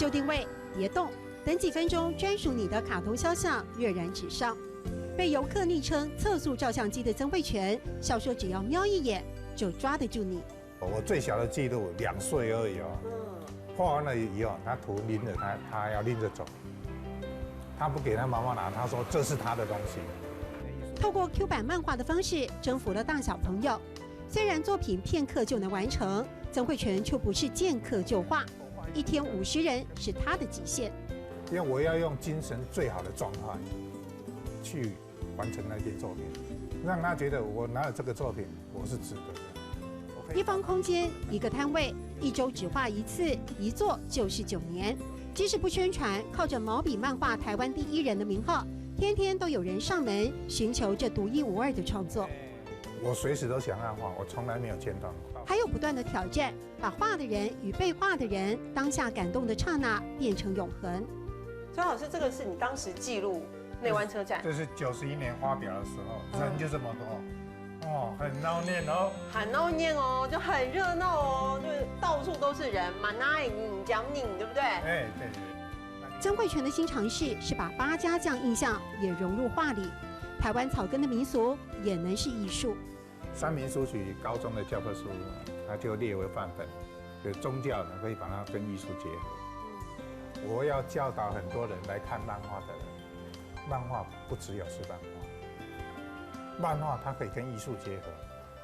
就定位，别动，等几分钟，专属你的卡通肖像跃然纸上。被游客昵称“测速照相机”的曾慧泉，笑说只要瞄一眼就抓得住你。我最小的记录2岁而已哦。画完了以后，他图拎着他要拎着走，他不给他妈妈拿，他说这是他的东西。透过 Q 版漫画的方式征服了大小朋友。虽然作品片刻就能完成，曾慧泉却不是见客就画，1天50人是他的极限。因为我要用精神最好的状态去完成那件作品，让他觉得我拿了这个作品，我是值得的。一方空间，一个摊位，1周只画1次，一做就是9年。即使不宣传，靠着毛笔漫画台湾第1人的名号，天天都有人上门寻求这独一无二的创作。我随时都想要画，我从来没有间断过。还有不断的挑战，把画的人与被画的人当下感动的刹那变成永恒。所以老师，这个是你当时记录内湾车站，这是91年发表的时候，人就这么多，哦，很闹念哦，很闹念哦，就很热闹哦，就是到处都是人，满哪里讲你，对不对？哎，对。曾慧泉的新尝试是把八家将印象也融入画里，台湾草根的民俗也能是艺术。三民书曲高中的教科书，它就列为范本，就宗教呢可以把它跟艺术结合。我要教导很多人来看漫画的人，漫画不只有是漫画，漫画它可以跟艺术结合，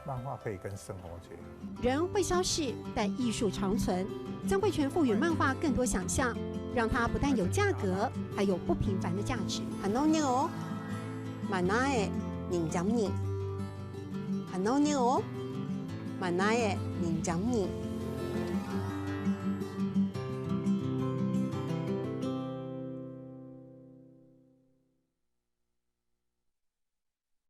漫画可以跟生活结合。人会消逝，但艺术长存。曾慧泉赋予漫画更多想象，让它不但有价格，还有不平凡的价值。很闹念哦，满哪里你讲你，很闹念哦，满哪里你讲你。